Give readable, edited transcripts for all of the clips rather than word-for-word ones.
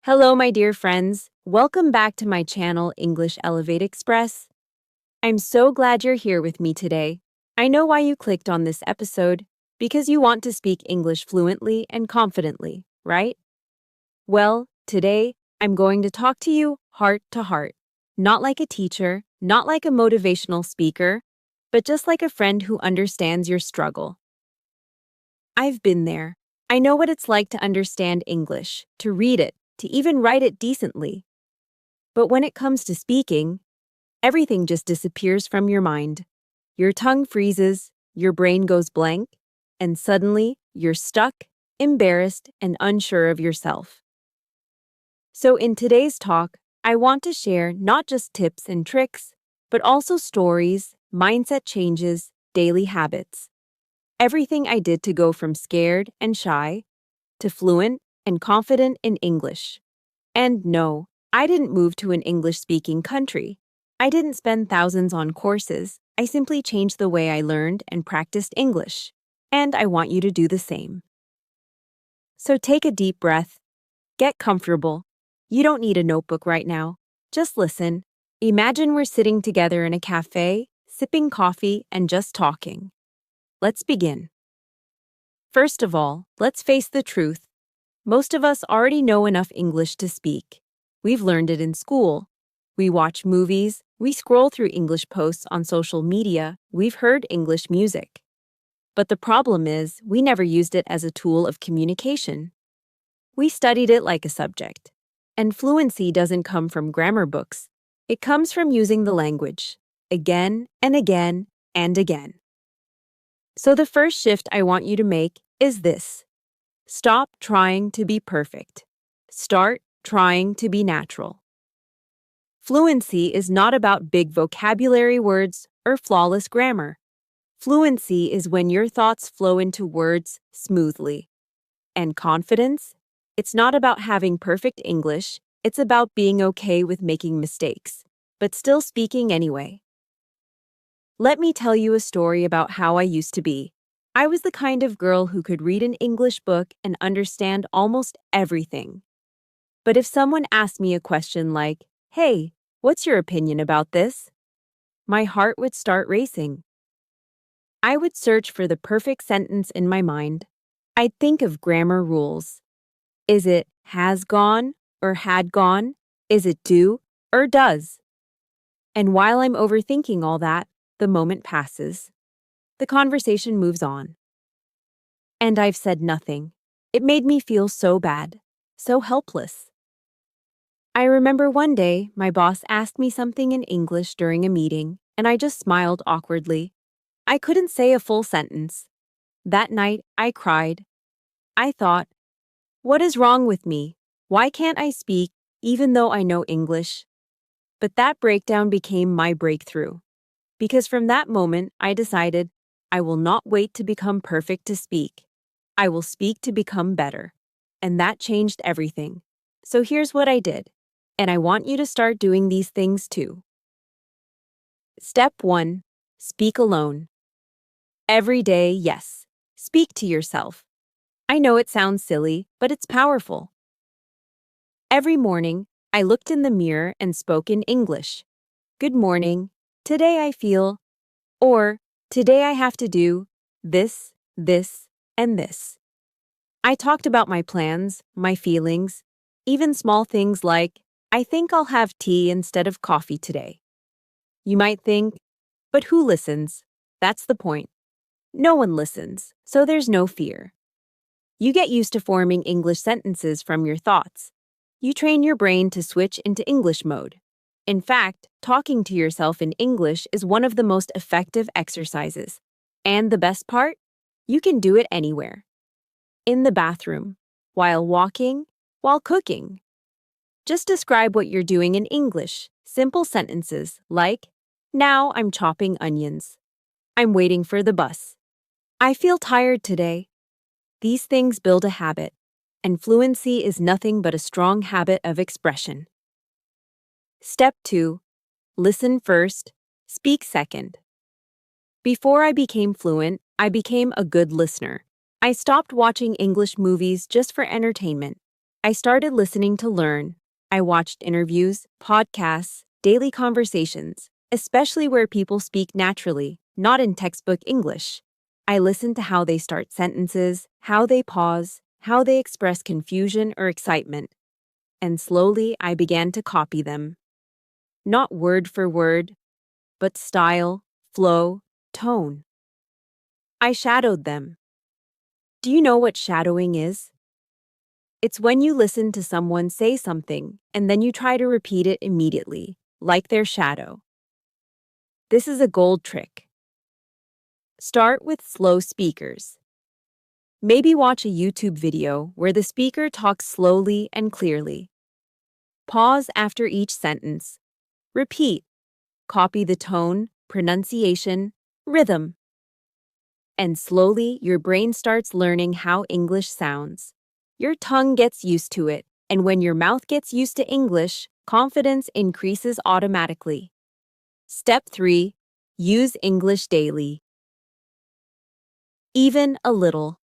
Hello, my dear friends. Welcome back to my channel, English Elevate Express. I'm so glad you're here with me today. I know why you clicked on this episode, because you want to speak English fluently and confidently, right? Well, today, I'm going to talk to you heart to heart. Not like a teacher, not like a motivational speaker, but just like a friend who understands your struggle. I've been there. I know what it's like to understand English, to read it, to even write it decently. But when it comes to speaking, everything just disappears from your mind. Your tongue freezes, your brain goes blank, and suddenly you're stuck, embarrassed, and unsure of yourself. So in today's talk, I want to share not just tips and tricks, but also stories, mindset changes, daily habits. Everything I did to go from scared and shy to fluent and confident in English. And no, I didn't move to an English-speaking country. I didn't spend thousands on courses. I simply changed the way I learned and practiced English. And I want you to do the same. So take a deep breath. Get comfortable. You don't need a notebook right now. Just listen. Imagine we're sitting together in a cafe, sipping coffee, and just talking. Let's begin. First of all, let's face the truth. Most of us already know enough English to speak. We've learned it in school. We watch movies, we scroll through English posts on social media, we've heard English music. But the problem is, we never used it as a tool of communication. We studied it like a subject. And fluency doesn't come from grammar books. It comes from using the language, again and again and again. So the first shift I want you to make is this. Stop trying to be perfect. Start trying to be natural. Fluency is not about big vocabulary words or flawless grammar. Fluency is when your thoughts flow into words smoothly. And confidence? It's not about having perfect English, it's about being okay with making mistakes, but still speaking anyway. Let me tell you a story about how I used to be. I was the kind of girl who could read an English book and understand almost everything. But if someone asked me a question like, "Hey, what's your opinion about this?" my heart would start racing. I would search for the perfect sentence in my mind. I'd think of grammar rules. Is it has gone or had gone? Is it do or does? And while I'm overthinking all that, the moment passes. The conversation moves on. And I've said nothing. It made me feel so bad, so helpless. I remember one day my boss asked me something in English during a meeting, and I just smiled awkwardly. I couldn't say a full sentence. That night, I cried. I thought, what is wrong with me? Why can't I speak even though I know English? But that breakdown became my breakthrough. Because from that moment, I decided, I will not wait to become perfect to speak. I will speak to become better. And that changed everything. So here's what I did. And I want you to start doing these things too. Step 1. Speak alone. Every day, yes. Speak to yourself. I know it sounds silly, but it's powerful. Every morning, I looked in the mirror and spoke in English. Good morning. Today I feel, or today I have to do this, and this. I talked about my plans, my feelings, even small things like, I think I'll have tea instead of coffee today. You might think, but who listens? That's the point. No one listens, so there's no fear. You get used to forming English sentences from your thoughts. You train your brain to switch into English mode. In fact, talking to yourself in English is one of the most effective exercises. And the best part? You can do it anywhere. In the bathroom, while walking, while cooking. Just describe what you're doing in English. Simple sentences like, now I'm chopping onions. I'm waiting for the bus. I feel tired today. These things build a habit, and fluency is nothing but a strong habit of expression. Step 2. Listen first, speak second. Before I became fluent, I became a good listener. I stopped watching English movies just for entertainment. I started listening to learn. I watched interviews, podcasts, daily conversations, especially where people speak naturally, not in textbook English. I listened to how they start sentences, how they pause, how they express confusion or excitement. And slowly I began to copy them. Not word for word, but style, flow, tone. I shadowed them. Do you know what shadowing is? It's when you listen to someone say something and then you try to repeat it immediately, like their shadow. This is a gold trick. Start with slow speakers. Maybe watch a YouTube video where the speaker talks slowly and clearly. Pause after each sentence. Repeat. Copy the tone, pronunciation, rhythm. And slowly, your brain starts learning how English sounds. Your tongue gets used to it, and when your mouth gets used to English, confidence increases automatically. Step 3. Use English daily. Even a little.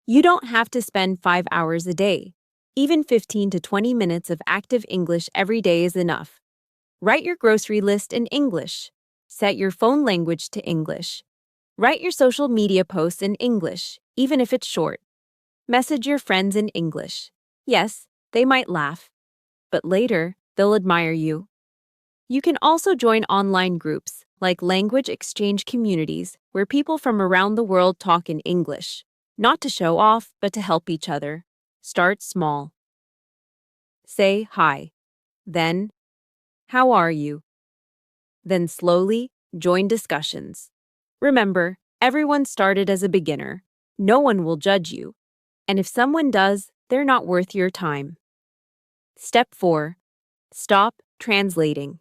You don't have to spend 5 hours a day. Even 15 to 20 minutes of active English every day is enough. Write your grocery list in English. Set your phone language to English. Write your social media posts in English, even if it's short. Message your friends in English. Yes, they might laugh, but later they'll admire you. You can also join online groups like language exchange communities where people from around the world talk in English, not to show off, but to help each other. Start small. Say hi. Then, how are you? Then slowly join discussions. Remember, everyone started as a beginner. No one will judge you. And if someone does, they're not worth your time. Step 4. Stop translating.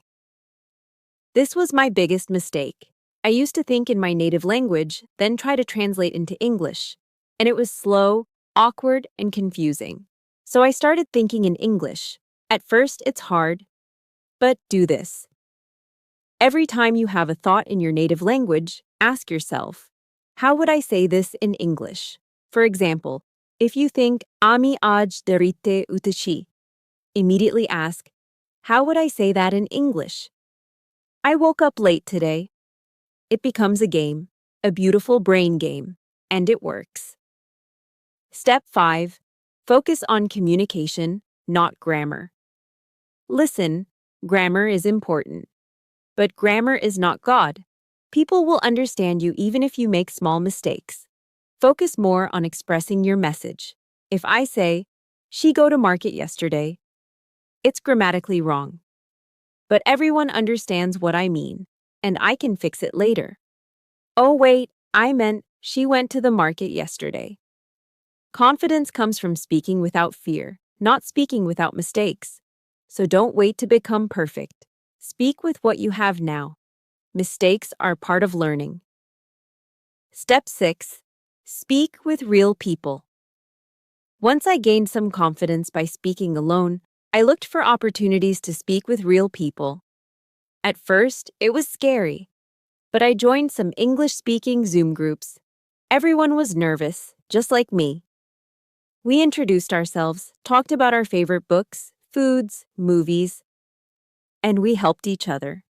This was my biggest mistake. I used to think in my native language, then try to translate into English. And it was slow, awkward, and confusing. So I started thinking in English. At first, it's hard, but do this. Every time you have a thought in your native language, ask yourself, how would I say this in English? For example, if you think, Ami aaj derite utashi, immediately ask, how would I say that in English? I woke up late today. It becomes a game, a beautiful brain game, and it works. Step 5. Focus on communication, not grammar. Listen, grammar is important. But grammar is not God. People will understand you even if you make small mistakes. Focus more on expressing your message. If I say, she go to market yesterday, it's grammatically wrong. But everyone understands what I mean, and I can fix it later. Oh wait, I meant she went to the market yesterday. Confidence comes from speaking without fear, not speaking without mistakes. So don't wait to become perfect. Speak with what you have now. Mistakes are part of learning. Step 6. Speak with real people. Once I gained some confidence by speaking alone, I looked for opportunities to speak with real people. At first, it was scary, but I joined some English-speaking Zoom groups. Everyone was nervous, just like me. We introduced ourselves, talked about our favorite books, foods, movies, and we helped each other.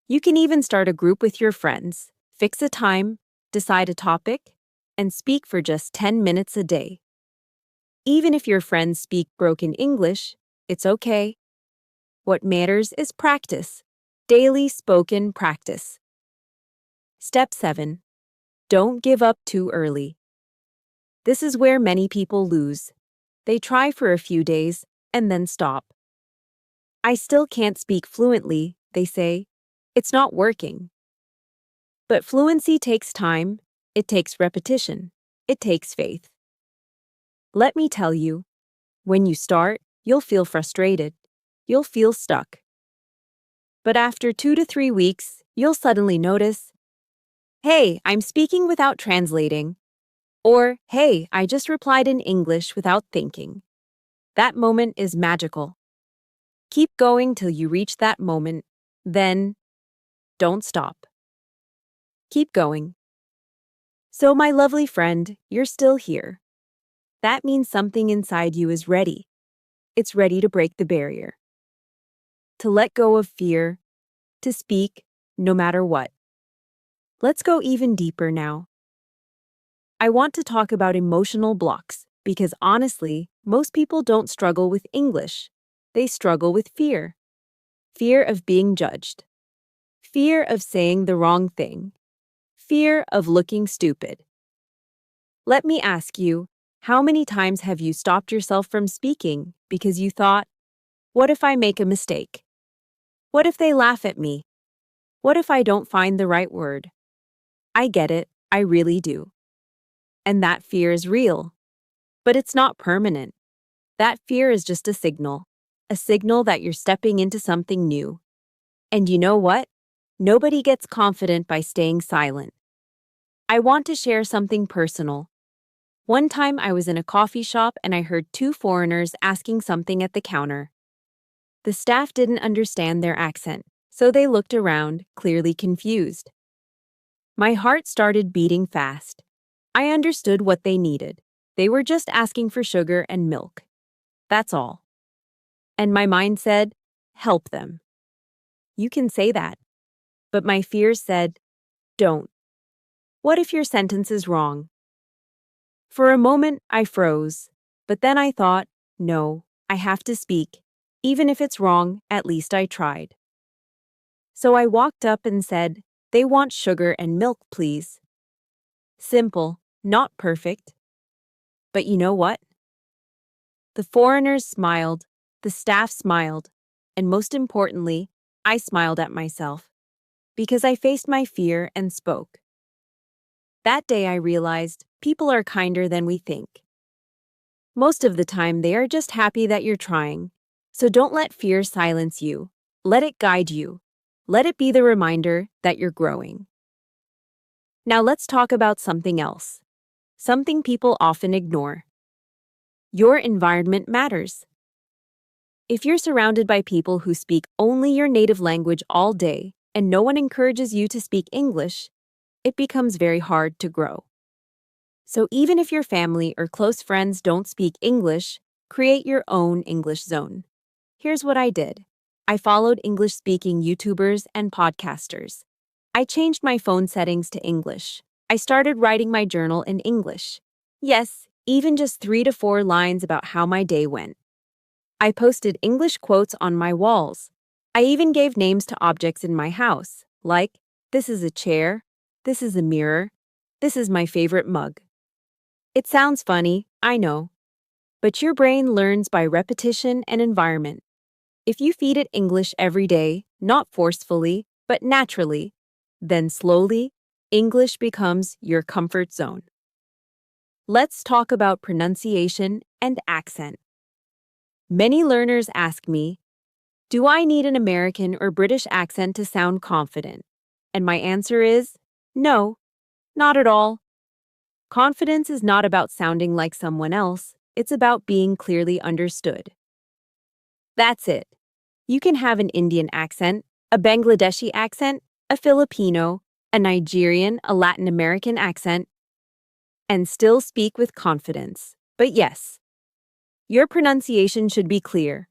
You can even start a group with your friends, fix a time, decide a topic, and speak for just 10 minutes a day. Even if your friends speak broken English, it's okay. What matters is practice, daily spoken practice. Step 7. Don't give up too early. This is where many people lose. They try for a few days and then stop. I still can't speak fluently, they say. It's not working. But fluency takes time, it takes repetition, it takes faith. Let me tell you, when you start, you'll feel frustrated, you'll feel stuck. But after 2 to 3 weeks, you'll suddenly notice, hey, I'm speaking without translating. Or, hey, I just replied in English without thinking. That moment is magical. Keep going till you reach that moment, then don't stop. Keep going. So, my lovely friend, you're still here. that means something inside you is ready. It's ready to break the barrier, to let go of fear, to speak, no matter what. Let's go even deeper now. I want to talk about emotional blocks because honestly, most people don't struggle with English. They struggle with fear. Fear of being judged. Fear of saying the wrong thing. Fear of looking stupid. Let me ask you, how many times have you stopped yourself from speaking because you thought, what if I make a mistake? What if they laugh at me? What if I don't find the right word? I get it, I really do. And that fear is real. But it's not permanent. That fear is just a signal that you're stepping into something new. And you know what? Nobody gets confident by staying silent. I want to share something personal. One time I was in a coffee shop and I heard two foreigners asking something at the counter. The staff didn't understand their accent, so they looked around, clearly confused. My heart started beating fast. I understood what they needed. They were just asking for sugar and milk. That's all. And my mind said, help them. You can say that. But my fears said, don't. What if your sentence is wrong? For a moment, I froze. But then I thought, no, I have to speak. Even if it's wrong, at least I tried. So I walked up and said, they want sugar and milk, please. Simple, not perfect. But you know what? The foreigners smiled, the staff smiled, and most importantly, I smiled at myself. Because I faced my fear and spoke. That day I realized people are kinder than we think. Most of the time they are just happy that you're trying. So don't let fear silence you. Let it guide you. Let it be the reminder that you're growing. Now let's talk about something else. Something people often ignore. Your environment matters. If you're surrounded by people who speak only your native language all day and no one encourages you to speak English, it becomes very hard to grow. So even if your family or close friends don't speak English, create your own English zone. Here's what I did. I followed English-speaking YouTubers and podcasters. I changed my phone settings to English. I started writing my journal in English. Yes, even just 3 to 4 lines about how my day went. I posted English quotes on my walls. I even gave names to objects in my house, like, this is a chair, this is a mirror, this is my favorite mug. It sounds funny, I know. But your brain learns by repetition and environment. If you feed it English every day, not forcefully, but naturally, then slowly, English becomes your comfort zone. Let's talk about pronunciation and accent. Many learners ask me, do I need an American or British accent to sound confident? And my answer is, no, not at all. Confidence is not about sounding like someone else, it's about being clearly understood. That's it. You can have an Indian accent, a Bangladeshi accent, a Filipino, a Nigerian, a Latin American accent, and still speak with confidence. But yes, your pronunciation should be clear.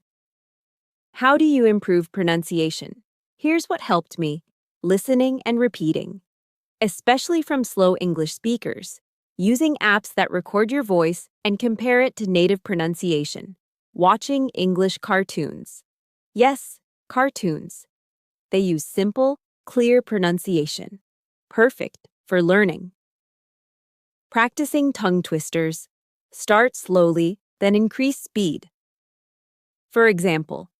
How do you improve pronunciation? Here's what helped me: listening and repeating, especially from slow English speakers, using apps that record your voice and compare it to native pronunciation, watching English cartoons. Yes, cartoons. They use simple, clear pronunciation. Perfect for learning. Practicing tongue twisters. Start slowly, then increase speed. For example,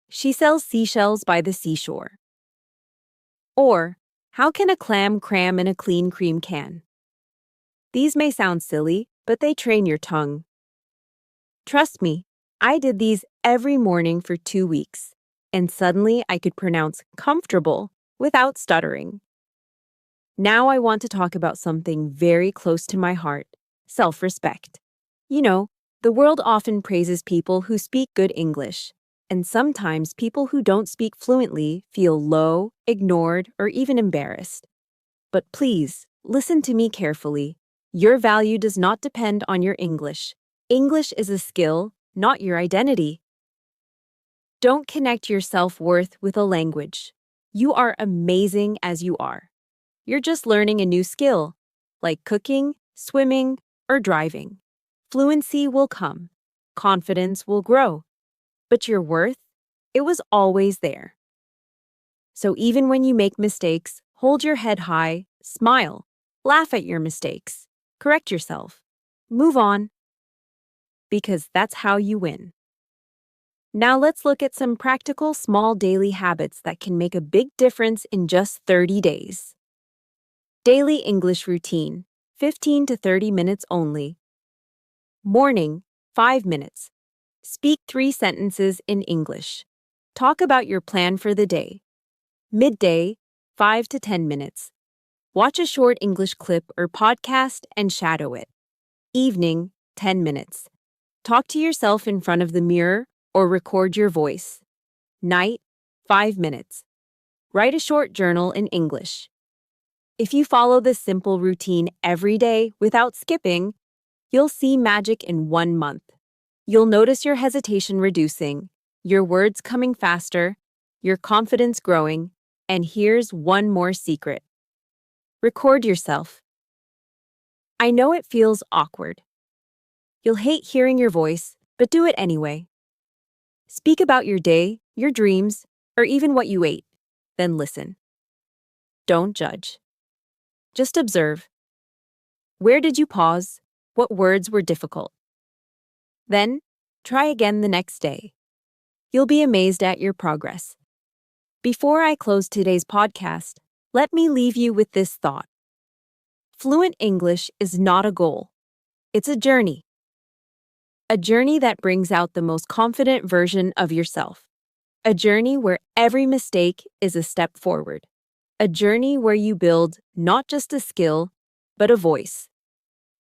she sells seashells by the seashore. Or, how can a clam cram in a clean cream can? These may sound silly, but they train your tongue. Trust me, I did these every morning for 2 weeks, and suddenly I could pronounce comfortable without stuttering. Now I want to talk about something very close to my heart: self-respect. You know, the world often praises people who speak good English, and sometimes people who don't speak fluently feel low, ignored, or even embarrassed. But please, listen to me carefully. Your value does not depend on your English. English is a skill, not your identity. Don't connect your self-worth with a language. You are amazing as you are. You're just learning a new skill, like cooking, swimming, or driving. Fluency will come. Confidence will grow. But your worth, it was always there. So even when you make mistakes, hold your head high, smile, laugh at your mistakes, correct yourself, move on, because that's how you win. Now let's look at some practical small daily habits that can make a big difference in just 30 days. Daily English routine, 15 to 30 minutes only. Morning, 5 minutes. Speak 3 sentences in English. Talk about your plan for the day. Midday, 5 to 10 minutes. Watch a short English clip or podcast and shadow it. Evening, 10 minutes. Talk to yourself in front of the mirror or record your voice. Night, 5 minutes. Write a short journal in English. If you follow this simple routine every day without skipping, you'll see magic in 1 month. You'll notice your hesitation reducing, your words coming faster, your confidence growing, and here's one more secret. Record yourself. I know it feels awkward. You'll hate hearing your voice, but do it anyway. Speak about your day, your dreams, or even what you ate. Then listen. Don't judge. Just observe. Where did you pause? What words were difficult? Then, try again the next day. You'll be amazed at your progress. Before I close today's podcast, let me leave you with this thought. Fluent English is not a goal. It's a journey. A journey that brings out the most confident version of yourself. A journey where every mistake is a step forward. A journey where you build not just a skill, but a voice.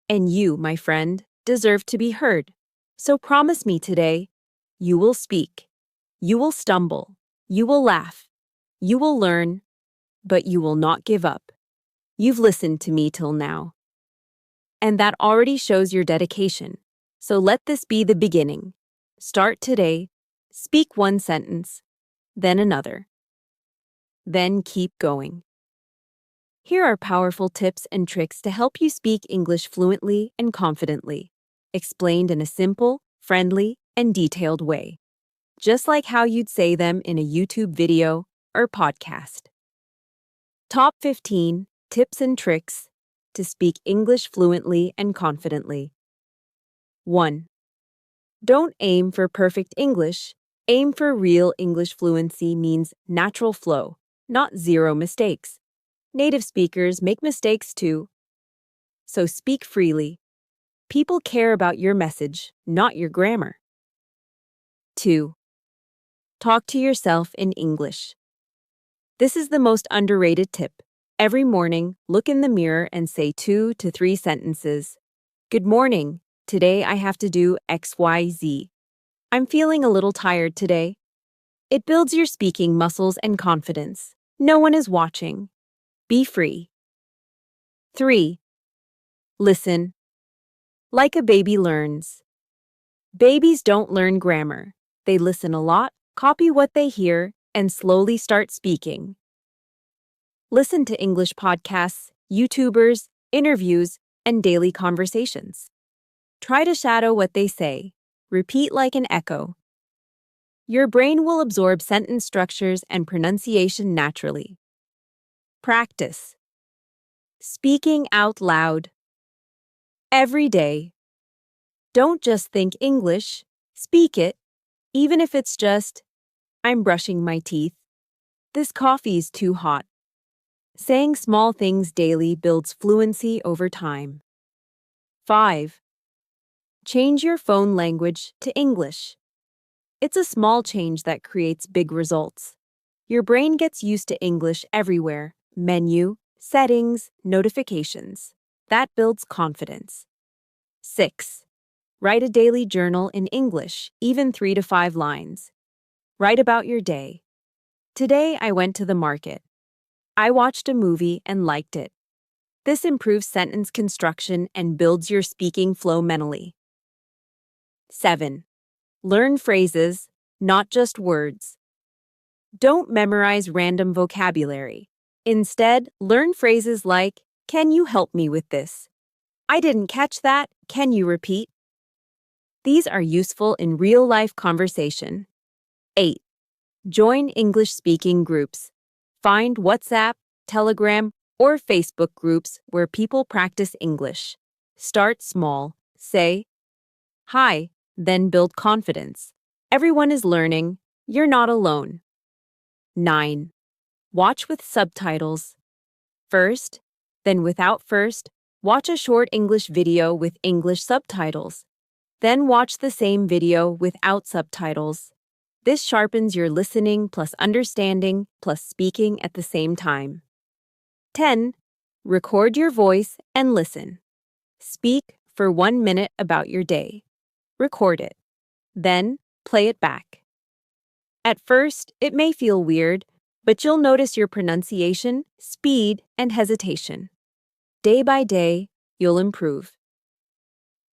And you, my friend, deserve to be heard. So promise me today, you will speak. You will stumble. You will laugh. You will learn, but you will not give up. You've listened to me till now. And that already shows your dedication. So let this be the beginning. Start today, speak 1 sentence, then another. Then keep going. Here are powerful tips and tricks to help you speak English fluently and confidently, explained in a simple, friendly, and detailed way, just like how you'd say them in a YouTube video or podcast. Top 15 Tips and Tricks to Speak English Fluently and Confidently. 1. Don't aim for perfect English. Aim for real English fluency means natural flow, not 0 mistakes. Native speakers make mistakes too. So speak freely. People care about your message, not your grammar. 2. Talk to yourself in English. This is the most underrated tip. Every morning, look in the mirror and say 2 to 3 sentences. Good morning. Today I have to do XYZ. I'm feeling a little tired today. It builds your speaking muscles and confidence. No one is watching. Be free. 3. Listen. Like a baby learns. Babies don't learn grammar. They listen a lot, copy what they hear, and slowly start speaking. Listen to English podcasts, YouTubers, interviews, and daily conversations. Try to shadow what they say. Repeat like an echo. Your brain will absorb sentence structures and pronunciation naturally. Practice. Speaking out loud. Every day. Don't just think English. Speak it, even if it's just, I'm brushing my teeth. This coffee's too hot. Saying small things daily builds fluency over time. 5. Change your phone language to English. It's a small change that creates big results. Your brain gets used to English everywhere: menu, settings, notifications. That builds confidence. 6. Write a daily journal in English, even 3 to 5 lines. Write about your day. Today I went to the market. I watched a movie and liked it. This improves sentence construction and builds your speaking flow mentally. 7. Learn phrases, not just words. Don't memorize random vocabulary. Instead, learn phrases like, "Can you help me with this? I didn't catch that. Can you repeat?" These are useful in real-life conversation. 8. Join English-speaking groups. Find WhatsApp, Telegram, or Facebook groups where people practice English. Start small. Say, "Hi," then build confidence. Everyone is learning. You're not alone. 9. Watch with subtitles. First, then without first, watch a short English video with English subtitles. Then watch the same video without subtitles. This sharpens your listening plus understanding plus speaking at the same time. 10. Record your voice and listen. Speak for 1 minute about your day. Record it. Then play it back. At first, it may feel weird, but you'll notice your pronunciation, speed, and hesitation. Day by day, you'll improve.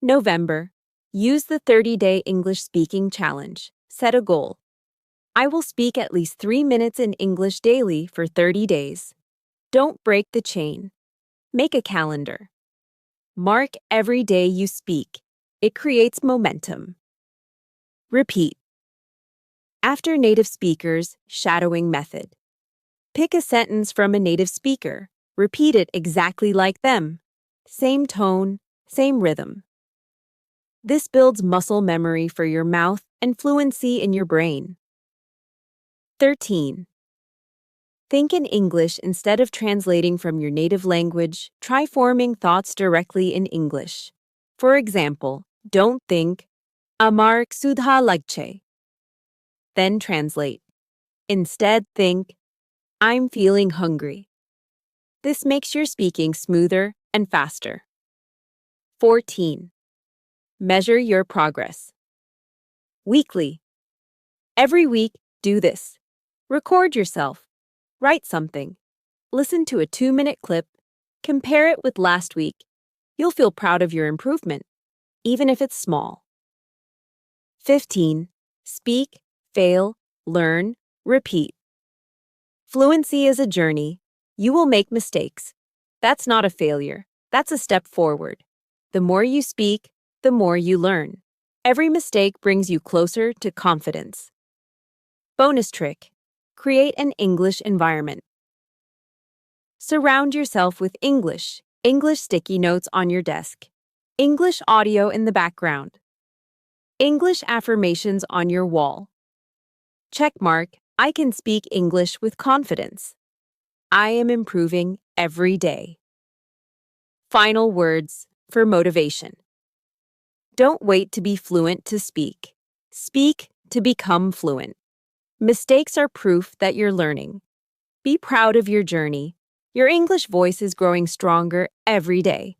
November. Use the 30-day English speaking challenge. Set a goal. I will speak at least 3 minutes in English daily for 30 days. Don't break the chain. Make a calendar. Mark every day you speak. It creates momentum. Repeat. After native speakers, shadowing method. Pick a sentence from a native speaker. Repeat it exactly like them. Same tone, same rhythm. This builds muscle memory for your mouth and fluency in your brain. 13. Think in English instead of translating from your native language. Try forming thoughts directly in English. For example, don't think, "Amar sudha lagche." Then translate. Instead, think, "I'm feeling hungry." This makes your speaking smoother and faster. 14. Measure your progress. Weekly. Every week, do this. Record yourself. Write something. Listen to a 2-minute clip. Compare it with last week. You'll feel proud of your improvement, even if it's small. 15. Speak, fail, learn, repeat. Fluency is a journey. You will make mistakes. That's not a failure. That's a step forward. The more you speak, the more you learn. Every mistake brings you closer to confidence. Bonus trick. Create an English environment. Surround yourself with English sticky notes on your desk, English audio in the background, English affirmations on your wall. Checkmark, I can speak English with confidence. I am improving every day. Final words for motivation. Don't wait to be fluent to speak. Speak to become fluent. Mistakes are proof that you're learning. Be proud of your journey. Your English voice is growing stronger every day.